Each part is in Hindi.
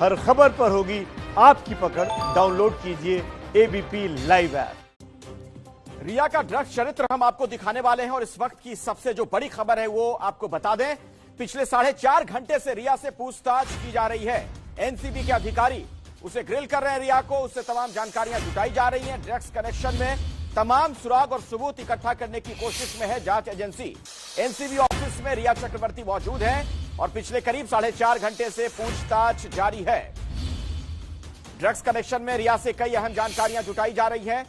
हर खबर पर होगी आपकी पकड़। डाउनलोड कीजिए एबीपी लाइव ऐप। रिया का ड्रग्स चरित्र हम आपको दिखाने वाले हैं और इस वक्त की सबसे जो बड़ी खबर है वो आपको बता दें। पिछले 4.5 घंटे से रिया से पूछताछ की जा रही है। एनसीबी के अधिकारी उसे ग्रिल कर रहे हैं। रिया को उससे तमाम जानकारियां जुटाई जा रही हैं। ड्रग्स कनेक्शन में तमाम सुराग और सबूत इकट्ठा करने की कोशिश में है जांच एजेंसी। एनसीबी ऑफिस में रिया चक्रवर्ती मौजूद है और पिछले करीब 4.5 घंटे से पूछताछ जारी है। ड्रग्स कनेक्शन में रिया से कई अहम जानकारियां जुटाई जा रही है।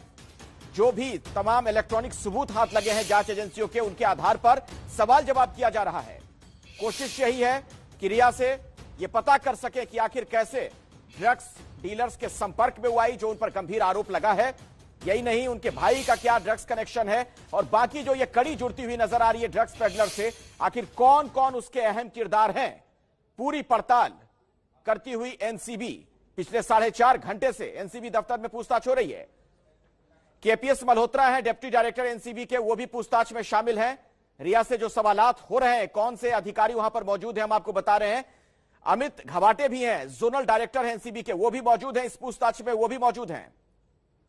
जो भी तमाम इलेक्ट्रॉनिक सबूत हाथ लगे हैं जांच एजेंसियों के, उनके आधार पर सवाल जवाब किया जा रहा है। कोशिश यही है कि रिया से यह पता कर सके कि आखिर कैसे ड्रग्स डीलर्स के संपर्क में वो आई, जो उन पर गंभीर आरोप लगा है। यही नहीं, उनके भाई का क्या ड्रग्स कनेक्शन है और बाकी जो ये कड़ी जुड़ती हुई नजर आ रही है ड्रग्स पेडलर से, आखिर कौन कौन उसके अहम किरदार हैं। पूरी पड़ताल करती हुई एनसीबी पिछले 4.5 घंटे से एनसीबी दफ्तर में पूछताछ हो रही है। केपीएस मल्होत्रा हैं डिप्टी डायरेक्टर एनसीबी के, वो भी पूछताछ में शामिल हैं। रिया से जो सवालात हो रहे हैं, कौन से अधिकारी वहां पर मौजूद हैं, हम आपको बता रहे हैं। अमित घवाटे भी हैं, जोनल डायरेक्टर हैं एनसीबी के, वो भी मौजूद हैं इस पूछताछ में, वो भी मौजूद हैं।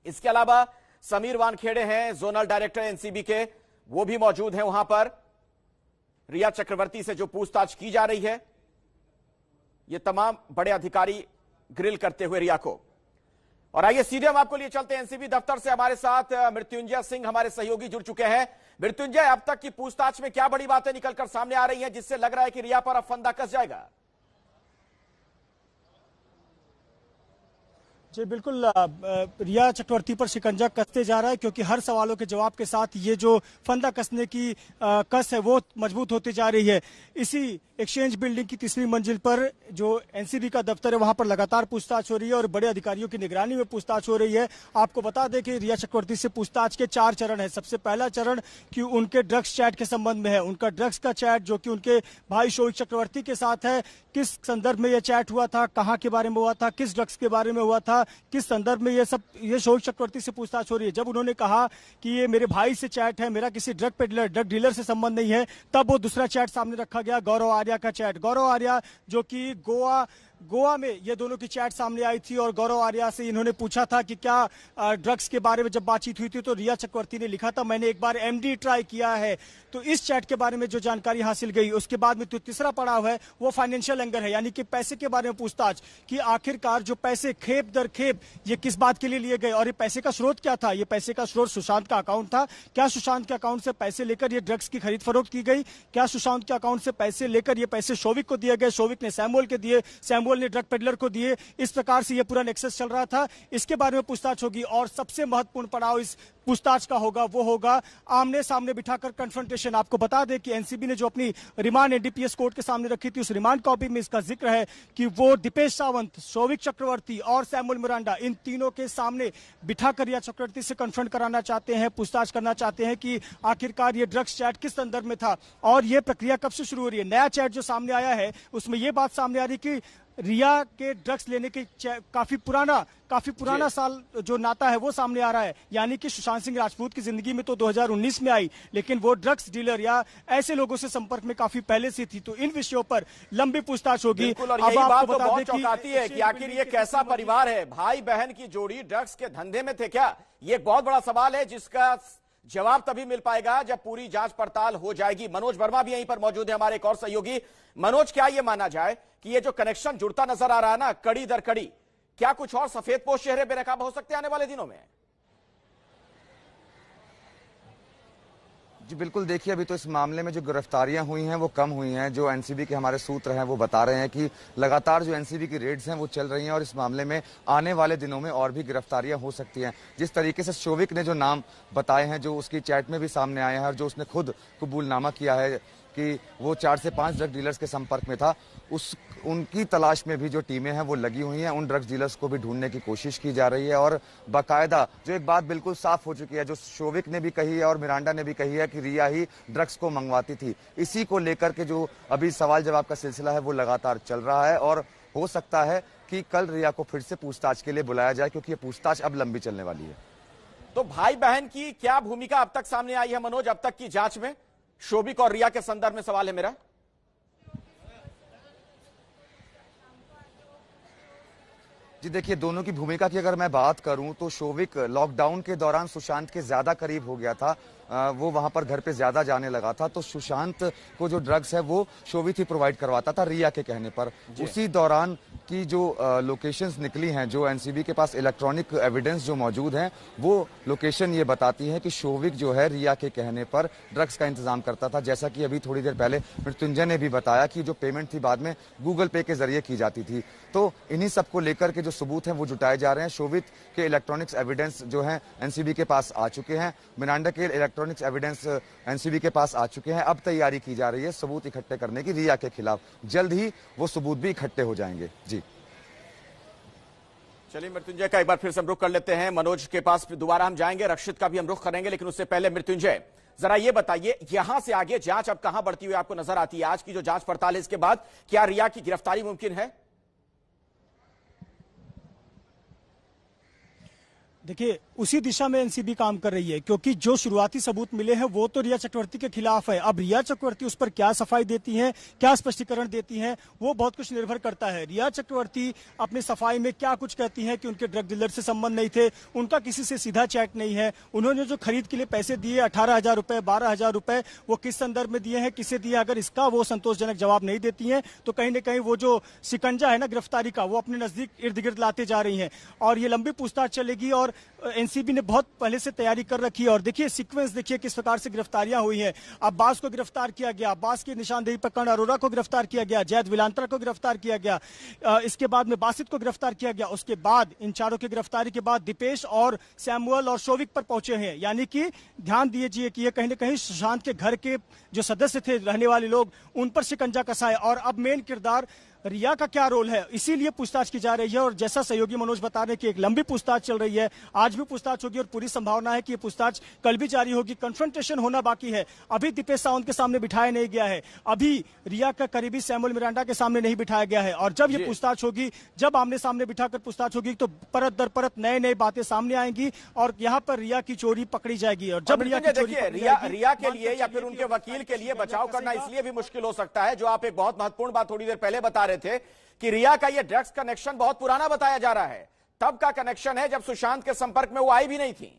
इसके अलावा समीर वानखेड़े हैं जोनल डायरेक्टर एनसीबी के, वो भी मौजूद हैं वहां पर। रिया चक्रवर्ती से जो पूछताछ की जा रही है, ये तमाम बड़े अधिकारी ग्रिल करते हुए रिया को। और आइए सीधे हम आपको लिए चलते हैं एनसीबी दफ्तर से। हमारे साथ मृत्युंजय सिंह हमारे सहयोगी जुड़ चुके हैं। मृत्युंजय, अब तक की पूछताछ में क्या बड़ी बातें निकलकर सामने आ रही हैं जिससे लग रहा है कि रिया पर अब फंदा कस जाएगा? जी बिल्कुल, रिया चक्रवर्ती पर शिकंजा कसते जा रहा है, क्योंकि हर सवालों के जवाब के साथ ये जो फंदा कसने की कस है वो मजबूत होती जा रही है। इसी एक्सचेंज बिल्डिंग की 3री मंजिल पर जो एनसीबी का दफ्तर है वहां पर लगातार पूछताछ हो रही है और बड़े अधिकारियों की निगरानी में पूछताछ हो रही है। आपको बता दें कि रिया चक्रवर्ती से पूछताछ के 4 चरण है। सबसे पहला चरण कि उनके ड्रग्स चैट के संबंध में है। उनका ड्रग्स का चैट जो कि उनके भाई शोविक चक्रवर्ती के साथ है, किस संदर्भ में यह चैट हुआ था, कहां के बारे में हुआ था, किस ड्रग्स के बारे में हुआ था, किस संदर्भ में ये शोविक चक्रवर्ती से पूछताछ हो रही है। जब उन्होंने कहा कि ये मेरे भाई से चैट है, मेरा किसी ड्रग डीलर से संबंध नहीं है, तब वो दूसरा चैट सामने रखा गया, गौरव आर्या का चैट। गौरव आर्या जो कि गोवा में ये दोनों की चैट सामने आई थी और गौरव आर्या से इन्होंने पूछा था कि क्या ड्रग्स के बारे में जब बातचीत हुई थी तो रिया चक्रवर्ती ने लिखा था मैंने एक बार एमडी ट्राई किया है। तो इस चैट के बारे में जो जानकारी हासिल गई, उसके बाद में तो तीसरा पड़ाव है वो फाइनेंशियल एंगल है, यानी कि पैसे के बारे में पूछताछ कि आखिरकार जो पैसे खेप दर खेप ये किस बात के लिए लिए गए और ये पैसे का स्रोत क्या था। ये पैसे का स्रोत सुशांत का अकाउंट था। क्या सुशांत के अकाउंट से पैसे लेकर ये ड्रग्स की खरीद फरोख्त की गई? क्या सुशांत के अकाउंट से पैसे लेकर ये पैसे शोविक को दिए गए, शोविक ने सैमुअल के दिए, सैमुअल ने ड्रग पेडलर को दिए? इस प्रकार से ये पूरा नेक्सस चल रहा था। इसके बारे में पूछताछ होगी और सबसे महत्वपूर्ण पड़ाव इस पूछताछ का होगा वो होगा आमने सामने बिठाकर कन्फ्रंटेशन। आपको बता दें कि एनसीबी ने जो अपनी रिमांड एनडीपीएस कोर्ट के सामने रखी थी, उस रिमांड कॉपी में इसका जिक्र है कि वो दीपेश सावंत, शोविक चक्रवर्ती और सैमुअल मिरांडा, इन तीनों के सामने बिठाकर रिया चक्रवर्ती से कन्फ्रंट कराना चाहते हैं, पूछताछ करना चाहते हैं कि आखिरकार ये ड्रग्स चैट किस संदर्भ में था और ये प्रक्रिया कब से शुरू हो रही है। नया चैट जो सामने आया है उसमें ये बात सामने आ रही है कि रिया के ड्रग्स लेने के काफी पुराना साल जो नाता है वो सामने आ रहा है, यानी कि सुशांत सिंह राजपूत की जिंदगी में तो 2019 में आई, लेकिन वो ड्रग्स डीलर या ऐसे लोगों से संपर्क में काफी पहले से थी। तो इन विषयों पर लंबी पूछताछ होगी। और यही बात तो बहुत चौंकाती है कि आखिर ये कैसा परिवार है, भाई बहन की जोड़ी ड्रग्स के धंधे में थे क्या? ये एक बहुत बड़ा सवाल है जिसका जवाब तभी मिल पाएगा जब पूरी जांच पड़ताल हो जाएगी। मनोज वर्मा भी यहीं पर मौजूद है, हमारे एक और सहयोगी। मनोज, क्या यह माना जाए कि ये जो कनेक्शन जुड़ता नजर आ रहा है ना कड़ी दर कड़ी, क्या कुछ और सफेदपोश चेहरे बेनकाब हो सकते हैं आने वाले दिनों में? जी बिल्कुल, देखिए अभी तो इस मामले में जो गिरफ्तारियां हुई हैं वो कम हुई हैं। जो एनसीबी के हमारे सूत्र हैं वो बता रहे हैं कि लगातार जो एनसीबी की रेड्स हैं वो चल रही हैं और इस मामले में आने वाले दिनों में और भी गिरफ्तारियां हो सकती हैं। जिस तरीके से शोविक ने जो नाम बताए हैं, जो उसकी चैट में भी सामने आए हैं और जो उसने खुद कबूलनामा किया है कि वो 4 से 5 ड्रग डीलर्स के संपर्क में था, उनकी तलाश में भी जो टीमें हैं वो लगी हुई हैं। उन ड्रग्स डीलर्स को भी ढूंढने की कोशिश की जा रही है और बाकायदा जो एक बात बिल्कुल साफ हो चुकी है, जो शोविक ने भी कही है और मिरांडा ने भी कही है कि रिया ही ड्रग्स को मंगवाती थी। इसी को लेकर के जो अभी सवाल जवाब का सिलसिला है वो लगातार चल रहा है और हो सकता है कि कल रिया को फिर से पूछताछ के लिए बुलाया जाए, क्योंकि ये पूछताछ अब लंबी चलने वाली है। तो भाई बहन की क्या भूमिका अब तक सामने आई है मनोज, अब तक की जांच में? शोविक और रिया के संदर्भ में सवाल है मेरा। जी देखिए, दोनों की भूमिका की अगर मैं बात करूं तो शोविक लॉकडाउन के दौरान सुशांत के ज्यादा करीब हो गया था। वो वहां पर घर पे ज्यादा जाने लगा था, तो सुशांत को जो ड्रग्स है वो शोविक ही प्रोवाइड करवाता था रिया के कहने पर। उसी दौरान की जो लोकेशंस निकली हैं, जो एनसीबी के पास इलेक्ट्रॉनिक एविडेंस जो मौजूद हैं, वो लोकेशन ये बताती है कि शोविक जो है रिया के कहने पर ड्रग्स का इंतजाम करता था। जैसा कि अभी थोड़ी देर पहले मृत्युंजय ने भी बताया कि जो पेमेंट थी बाद में गूगल पे के जरिए की जाती थी। तो इन्हीं सबको लेकर के जो सबूत हैं वो जुटाए जा रहे हैं। शोविक के इलेक्ट्रॉनिक्स एविडेंस जो है एनसीबी के पास आ चुके हैं, मिरांडा के इलेक्ट्रॉनिक्स एविडेंस एनसीबी के पास आ चुके हैं। अब तैयारी की जा रही है सबूत इकट्ठे करने की रिया के खिलाफ। जल्द ही वो सबूत भी इकट्ठे हो जाएंगे। जी चलिए, मृत्युंजय का एक बार फिर से हम रुख कर लेते हैं। मनोज के पास दोबारा हम जाएंगे, रक्षित का भी हम रुख करेंगे, लेकिन उससे पहले मृत्युंजय जरा ये बताइए, यहां से आगे जांच अब कहां बढ़ती हुई आपको नजर आती है? आज की जो जांच पड़ताल है इसके बाद क्या रिया की गिरफ्तारी मुमकिन है? देखिए, उसी दिशा में एनसीबी काम कर रही है, क्योंकि जो शुरुआती सबूत मिले हैं वो तो रिया चक्रवर्ती के खिलाफ है। अब रिया चक्रवर्ती उस पर क्या सफाई देती हैं, क्या स्पष्टीकरण देती हैं, वो बहुत कुछ निर्भर करता है। रिया चक्रवर्ती अपनी सफाई में क्या कुछ कहती हैं कि उनके ड्रग डीलर से संबंध नहीं थे, उनका किसी से सीधा चैट नहीं है, उन्होंने जो खरीद के लिए पैसे दिए 18,000 रुपए 12,000 रुपए, वो किस संदर्भ में दिए हैं, किसे दिए, अगर इसका वो संतोषजनक जवाब नहीं देती हैं तो कहीं ना कहीं वो जो शिकंजा है ना गिरफ्तारी का, वो अपने नजदीक इर्द गिर्द लाते जा रही हैं और ये लंबी पूछताछ चलेगी। और एनसीबी ने बहुत पहले से तैयारी कर रखी है। और देखिए सीक्वेंस देखिए किस प्रकार से गिरफ्तारियां हुई हैं। अब्बास को गिरफ्तार किया गया, अब्बास की निशानदेही पर कर्ण अरोरा को गिरफ्तार किया गया, जैद विलांतरा को गिरफ्तार किया गया, इसके बाद में बासित को गिरफ्तार किया गया, उसके बाद इन चारों की गिरफ्तारी के बाद दीपेश और सैमुअल और शोविक पर पहुंचे हैं। यानी कि ध्यान दीजिए कि ये कहीं ना कहीं सुशांत के घर के जो सदस्य थे, रहने वाले लोग, उन पर शिकंजा कसा है। और अब मेन किरदार रिया का क्या रोल है, इसीलिए पूछताछ की जा रही है। और जैसा सहयोगी मनोज बता रहे हैं कि एक लंबी पूछताछ चल रही है, आज भी पूछताछ होगी और पूरी संभावना है कि ये पूछताछ कल भी जारी होगी। कन्फ्रंटेशन होना बाकी है, अभी दीपेश सावंत के सामने बिठाया नहीं गया है, अभी रिया का करीबी सैमुअल मिरांडा के सामने नहीं बिठाया गया है। और जब ये पूछताछ होगी, जब आमने सामने बिठाकर पूछताछ होगी, तो परत दर परत नए नए बातें सामने आएंगी और यहाँ पर रिया की चोरी पकड़ी जाएगी। और जब रिया की चोरी रिया के लिए या फिर उनके वकील के लिए बचाव करना इसलिए भी मुश्किल हो सकता है, जो आप एक बहुत महत्वपूर्ण बात थोड़ी देर पहले बता रहे थे कि रिया का ये ड्रग्स कनेक्शन बहुत पुराना बताया जा रहा है। तब का कनेक्शन है जब सुशांत के संपर्क में वो आई भी नहीं थी।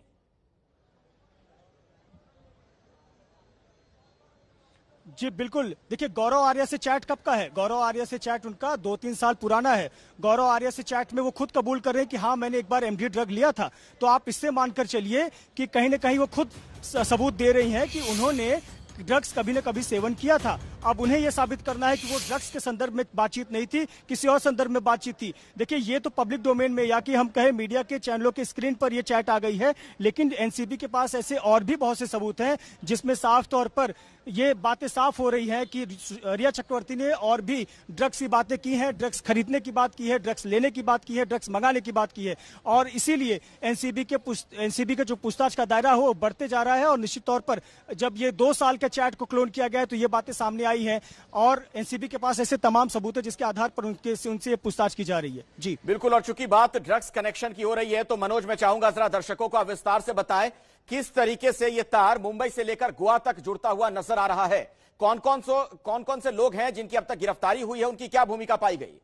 जी बिल्कुल, देखिए गौरव आर्या से चैट कब का है? गौरव आर्या से चैट उनका 2-3 साल पुराना है। गौरव आर्या से चैट में वो खुद कबूल कर रहे हैं कि हाँ मैंने एक बार एमडी ड्रग लिया था। तो आप इससे मानकर चलिए कि कहीं ना कहीं वो खुद सबूत दे रही हैं कि उन्होंने ड्रग्स कभी न कभी सेवन किया था। अब उन्हें यह साबित करना है कि वो ड्रग्स के संदर्भ में बातचीत नहीं थी, किसी और संदर्भ में बातचीत थी। देखिए ये तो पब्लिक डोमेन में या कि हम कहें मीडिया के चैनलों के स्क्रीन पर ये चैट आ गई है, लेकिन एनसीबी के पास ऐसे और भी बहुत से सबूत हैं जिसमें साफ तौर पर ये बातें साफ हो रही हैं कि रिया चक्रवर्ती ने और भी ड्रग्स की बातें की हैं, ड्रग्स खरीदने की बात की है, ड्रग्स लेने की बात की है, ड्रग्स मंगाने की बात की है। और इसीलिए एनसीबी के जो पूछताछ का दायरा हो बढ़ते जा रहा है। और निश्चित तौर पर जब ये 2 साल के चैट को क्लोन किया गया तो ये बातें सामने आई हैं और एनसीबी के पास ऐसे तमाम सबूत है जिसके आधार पर उनसे पूछताछ की जा रही है। जी बिल्कुल। और चूंकि बात ड्रग्स कनेक्शन की हो रही है तो मनोज मैं चाहूंगा जरा दर्शकों को विस्तार से बताएं किस तरीके से ये तार मुंबई से लेकर गोवा तक जुड़ता हुआ नजर आ रहा है। कौन कौन से लोग हैं जिनकी अब तक गिरफ्तारी हुई है, उनकी क्या भूमिका पाई गई?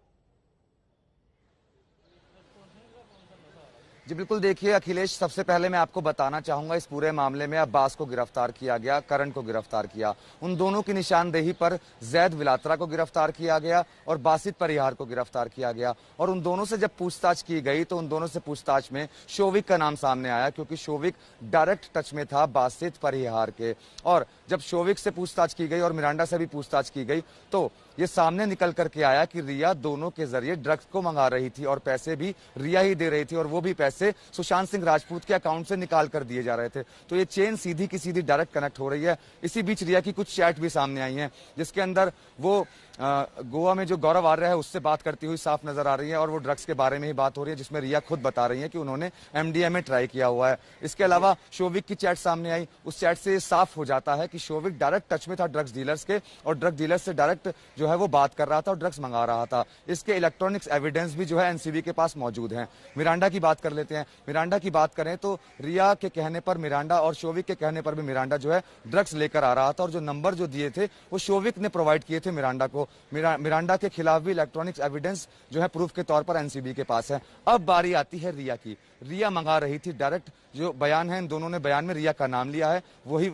जी बिल्कुल, देखिए अखिलेश, सबसे पहले मैं आपको बताना चाहूंगा इस पूरे मामले में अब्बास को गिरफ्तार किया गया, करण को गिरफ्तार किया, उन दोनों की निशानदेही पर जैद विलात्रा को गिरफ्तार किया गया और बासित परिहार को गिरफ्तार किया गया। और उन दोनों से जब पूछताछ की गई तो उन दोनों से पूछताछ में शोविक का नाम सामने आया, क्योंकि शोविक डायरेक्ट टच में था बासित परिहार के। और जब शोविक से पूछताछ की गई और मिरांडा से भी पूछताछ की गई तो ये सामने निकल करके आया कि रिया दोनों के जरिए ड्रग्स को मंगा रही थी और पैसे भी रिया ही दे रही थी और वो भी पैसे सुशांत सिंह राजपूत के अकाउंट से निकाल कर दिए जा रहे थे। तो ये चेन सीधी की सीधी डायरेक्ट कनेक्ट हो रही है। इसी बीच रिया की कुछ चैट भी सामने आई हैं जिसके अंदर वो गोवा में जो गौरव आर्य है उससे बात करती हुई साफ नजर आ रही है और वो ड्रग्स के बारे में ही बात हो रही है, जिसमें रिया खुद बता रही है कि उन्होंने एमडीएमए ट्राई किया हुआ है। इसके अलावा शोविक की चैट सामने आई, उस चैट से साफ हो जाता है कि शोविक डायरेक्ट टच में था ड्रग्स डीलर्स के और ड्रग डीलर्स से डायरेक्ट जो है वो बात कर रहा था और ड्रग्स मंगा रहा था। इसके इलेक्ट्रॉनिक्स एविडेंस भी जो है एनसीबी के पास मौजूद है। मिरांडा की बात कर लेते हैं। मिरांडा की बात करें तो रिया के कहने पर मिरांडा और शोविक के कहने पर भी मिरांडा जो है ड्रग्स लेकर आ रहा था और जो नंबर जो दिए थे वो शोविक ने प्रोवाइड किए थे मिरांडा को। मिरांडा के खिलाफ भी इलेक्ट्रॉनिक्स एविडेंस जो है प्रूफ के तौर पर एनसीबी के पास है। अब बारी आती है रिया की। रिया मंगा रही थी डायरेक्ट, जो बयान है इन दोनों ने बयान में रिया का नाम लिया है,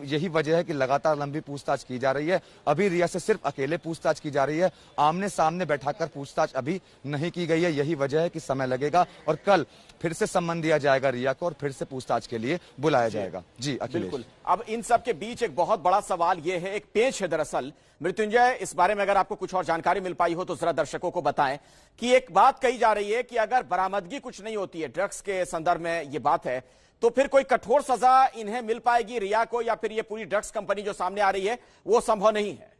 यही वजह है कि लगातार लंबी पूछताछ की जा रही है। अभी रिया से सिर्फ अकेले पूछताछ की जा रही है, आमने सामने बैठाकर पूछताछ अभी नहीं की गई है। यही वजह है कि समय लगेगा और कल फिर से सम्मन दिया जाएगा रिया को और फिर से पूछताछ के लिए बुलाया जाएगा। जी अखिलेश। बिल्कुल। अब इन सब के बीच एक बहुत बड़ा सवाल यह है, एक पेच है दरअसल। मृत्युंजय, इस बारे में अगर आपको कुछ और जानकारी मिल पाई हो तो जरा दर्शकों को बताएं कि एक बात कही जा रही है कि अगर बरामदगी कुछ नहीं होती है, ड्रग्स के संदर्भ में यह बात है, तो फिर कोई कठोर सजा इन्हें मिल पाएगी रिया को, या फिर ये पूरी ड्रग्स कंपनी जो सामने आ रही है वो संभव नहीं है?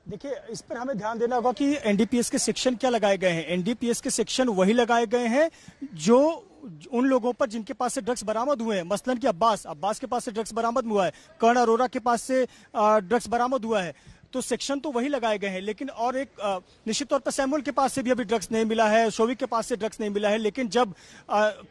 देखिए, इस पर हमें ध्यान देना होगा कि एनडीपीएस के सेक्शन क्या लगाए गए हैं। एनडीपीएस के सेक्शन वही लगाए गए हैं जो उन लोगों पर जिनके पास से ड्रग्स बरामद हुए हैं। मसलन कि अब्बास के पास से ड्रग्स बरामद हुआ है, कर्ण अरोरा के पास से ड्रग्स बरामद हुआ है, तो सेक्शन तो वही लगाए गए हैं। लेकिन और एक निश्चित तौर पर सैमुअल के पास से भी अभी ड्रग्स नहीं मिला है, शोविक के पास से ड्रग्स नहीं मिला है। लेकिन जब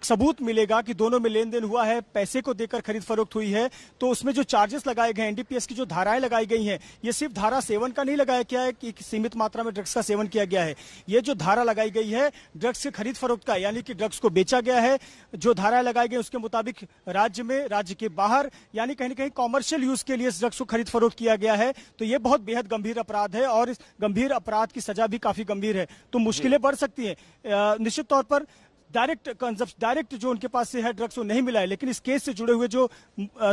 सबूत मिलेगा कि दोनों में लेन देन हुआ है, पैसे को देकर खरीद फरोख्त हुई है, तो उसमें जो चार्जेस लगाए गए हैं, एनडीपीएस की जो धाराएं लगाई गई हैं, ये सिर्फ धारा 7 का नहीं लगाया गया है कि सीमित मात्रा में ड्रग्स का सेवन किया गया है। ये जो धारा लगाई गई है ड्रग्स के खरीद फरोख्त का, यानी कि ड्रग्स को बेचा गया है, जो धाराएं लगाई गई उसके मुताबिक राज्य में, राज्य के बाहर, यानी कहीं ना कहीं कॉमर्शियल यूज के लिए इस ड्रग्स को खरीद फरोख्त किया गया है। तो ये बहुत बेहद गंभीर अपराध है और इस गंभीर अपराध की सजा भी काफी गंभीर है, तो मुश्किलें बढ़ सकती हैं। निश्चित तौर पर डायरेक्ट जो उनके पास से है ड्रग्स वो नहीं मिला है, लेकिन इस केस से जुड़े हुए जो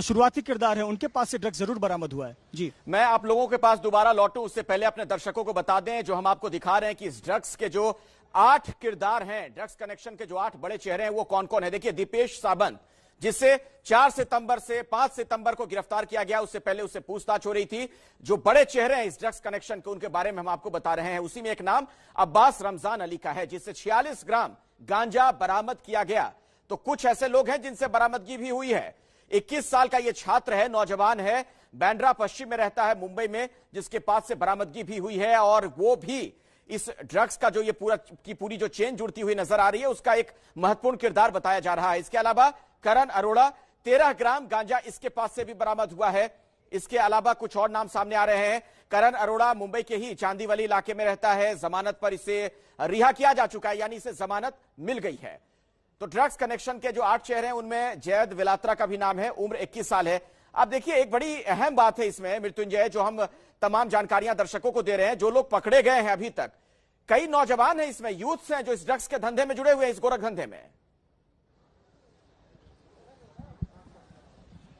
शुरुआती किरदार है उनके पास से ड्रग्स जरूर बरामद हुआ है। जी, मैं आप लोगों के पास दोबारा लौटूं उससे पहले अपने दर्शकों को बता दें, जो हम आपको दिखा रहे हैं कि इस ड्रग्स के जो 8 किरदार हैं, ड्रग्स कनेक्शन के जो 8 बड़े चेहरे हैं वो कौन कौन है। देखिए, दीपेश सावंत, जिससे 4 सितंबर से 5 सितंबर को गिरफ्तार किया गया, उससे पहले उससे पूछताछ हो रही थी। जो बड़े चेहरे हैं इस ड्रग्स कनेक्शन के, उनके बारे में हम आपको बता रहे हैं। उसी में एक नाम अब्बास रमजान अली का है, जिससे 46 ग्राम गांजा बरामद किया गया। तो कुछ ऐसे लोग हैं जिनसे बरामदगी भी हुई है। 21 साल का यह छात्र है, नौजवान है, बांद्रा पश्चिम में रहता है मुंबई में, जिसके पास से बरामदगी भी हुई है और वो भी इस ड्रग्स का जो ये पूरी जो चेन जुड़ती हुई नजर आ रही है उसका एक महत्वपूर्ण किरदार बताया जा रहा है। इसके अलावा करण अरोड़ा, 13 ग्राम गांजा इसके पास से भी बरामद हुआ है। इसके अलावा कुछ और नाम सामने आ रहे हैं। करण अरोड़ा मुंबई के ही चांदीवली इलाके में रहता है, जमानत पर इसे रिहा किया जा चुका है, यानी इसे जमानत मिल गई है। तो ड्रग्स कनेक्शन के जो 8 चेहरे हैं उनमें जैद विलात्रा का भी नाम है, उम्र 21 साल है। अब देखिए, एक बड़ी अहम बात है इसमें मृत्युंजय, जो हम तमाम जानकारियां दर्शकों को दे रहे हैं। जो लोग पकड़े गए हैं अभी तक, कई नौजवान हैं इसमें, यूथ्स हैं जो इस ड्रग्स के धंधे में जुड़े हुए हैं, इस गोरख धंधे में।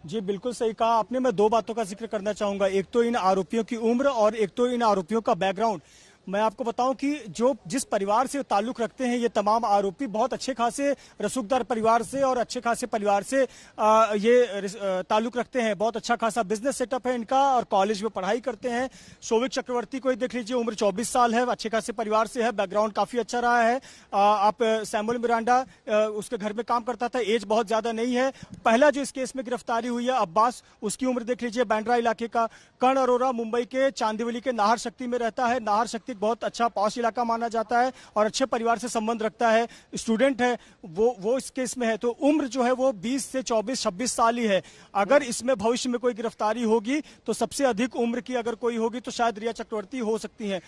जी बिल्कुल सही कहा आपने। मैं 2 बातों का जिक्र करना चाहूंगा, एक तो इन आरोपियों की उम्र और एक तो इन आरोपियों का बैकग्राउंड। मैं आपको बताऊं कि जिस परिवार से ताल्लुक रखते हैं ये तमाम आरोपी, बहुत अच्छे खासे रसूखदार परिवार से और अच्छे खासे परिवार से ये ताल्लुक रखते हैं। बहुत अच्छा खासा बिजनेस सेटअप है इनका और कॉलेज में पढ़ाई करते हैं। शोविक चक्रवर्ती को ही देख लीजिए, उम्र 24 साल है, अच्छे खासे परिवार से है, बैकग्राउंड काफी अच्छा रहा है। आप सैमुअल मिरांडा उसके घर में काम करता था, एज बहुत ज्यादा नहीं है। पहला जो इस केस में गिरफ्तारी हुई है अब्बास, उसकी उम्र देख लीजिए, बांद्रा इलाके का। कर्ण अरोड़ा मुंबई के चांदीवली के नाहर शक्ति में रहता है। नाहर शक्ति बहुत अच्छा पॉश इलाका माना जाता है और अच्छे परिवार से संबंध रखता है, स्टूडेंट है वो इस केस में है। तो उम्र जो है वो 20 से 24-26 साल ही है। अगर इसमें भविष्य में कोई गिरफ्तारी होगी तो सबसे अधिक उम्र की अगर कोई होगी तो शायद रिया चक्रवर्ती हो सकती है।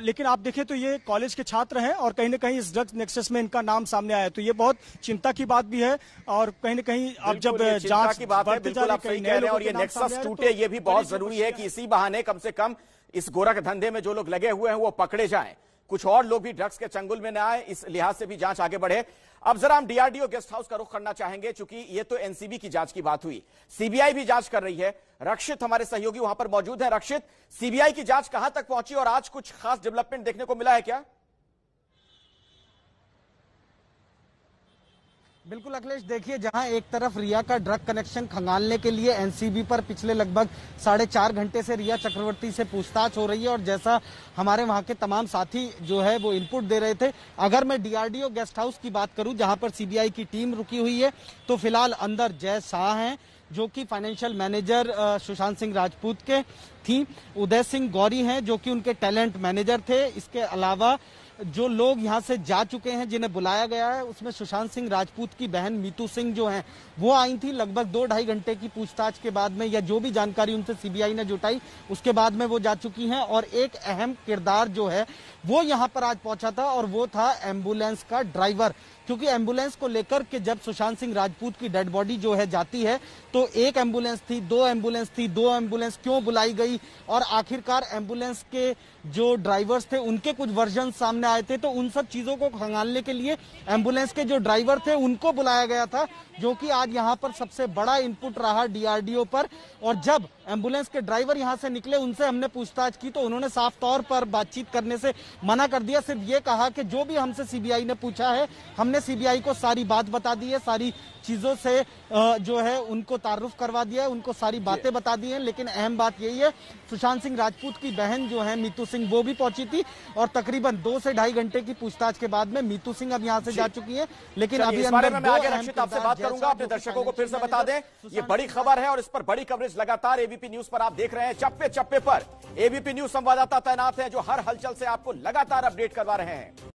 लेकिन आप देखें तो ये कॉलेज के छात्र हैं और कहीं ना कहीं इस ड्रग्स नेक्सस में इनका नाम सामने आया, तो ये बहुत चिंता की बात भी है। और कहीं ना कहीं अब जब जांच की बात है, बिल्कुल आप सही कह रहे हैं, और ये नेक्सस टूटे ये भी बहुत जरूरी है कि इसी बहाने कम से कम इस गोरख धंधे में जो लोग लगे हुए हैं वो पकड़े जाएं, कुछ और लोग भी ड्रग्स के चंगुल में न आए, इस लिहाज से भी जांच आगे बढ़े। अब जरा हम डीआरडीओ गेस्ट हाउस का रुख करना चाहेंगे, क्योंकि ये तो एनसीबी की जांच की बात हुई, सीबीआई भी जांच कर रही है। रक्षित हमारे सहयोगी वहां पर मौजूद हैं। रक्षित, सीबीआई की जांच कहां तक पहुंची और आज कुछ खास डेवलपमेंट देखने को मिला है क्या? बिल्कुल अखिलेश, देखिए, जहां एक तरफ रिया का ड्रग कनेक्शन खंगालने के लिए एनसीबी पर पिछले लगभग 4.5 घंटे से रिया चक्रवर्ती से पूछताछ हो रही है और जैसा हमारे वहां के तमाम साथी जो है वो इनपुट दे रहे थे, अगर मैं डीआरडीओ गेस्ट हाउस की बात करूं जहां पर सीबीआई की टीम रुकी हुई है, तो फिलहाल अंदर जय शाह हैं जो कि फाइनेंशियल मैनेजर सुशांत सिंह राजपूत के थी। उदय सिंह गौरी हैं जो कि उनके टैलेंट मैनेजर थे। इसके अलावा जो लोग यहाँ से जा चुके हैं जिन्हें बुलाया गया है, उसमें सुशांत सिंह राजपूत की बहन मीतू सिंह जो हैं वो आई थी। लगभग 2-2.5 घंटे की पूछताछ के बाद में, या जो भी जानकारी उनसे सीबीआई ने जुटाई उसके बाद में वो जा चुकी हैं। और एक अहम किरदार जो है वो यहाँ पर आज पहुंचा था और वो था एम्बुलेंस का ड्राइवर। क्योंकि एम्बुलेंस को लेकर के जब सुशांत सिंह राजपूत की डेड बॉडी जो है जाती है तो एक एम्बुलेंस थी, 2 एम्बुलेंस थी, 2 एम्बुलेंस क्यों बुलाई गई, और आखिरकार एम्बुलेंस के जो ड्राइवर्स थे उनके कुछ वर्जन सामने आए थे। तो उन सब चीजों को खंगालने के लिए एम्बुलेंस के जो ड्राइवर थे उनको बुलाया गया था, जो कि आज यहाँ पर सबसे बड़ा इनपुट रहा डीआरडीओ पर। और जब एम्बुलेंस के ड्राइवर यहाँ से निकले, उनसे हमने पूछताछ की तो उन्होंने साफ तौर पर बातचीत करने से मना कर दिया। सिर्फ ये कहा कि जो भी हमसे सीबीआई ने पूछा है हमने सीबीआई को सारी बात बता दी है, सारी चीजों से जो है उनको तारुफ करवा दिया है, उनको सारी बातें बता दी हैं। लेकिन अहम बात यही है, सुशांत सिंह राजपूत की बहन जो है मीतू सिंह वो भी पहुंची थी और तकरीबन 2 से 2.5 घंटे की पूछताछ के बाद में मीतू सिंह अब यहाँ से जा चुकी है। लेकिन अभी इस बारे में मैं आगे रक्षित आपसे बात करूंगा। अपने दर्शकों को फिर से बता दें, ये बड़ी खबर है और इस पर बड़ी कवरेज लगातार एबीपी न्यूज पर आप देख रहे हैं। चप्पे चप्पे पर एबीपी न्यूज संवाददाता तैनात हैं जो हर हलचल से आपको लगातार अपडेट करवा रहे हैं।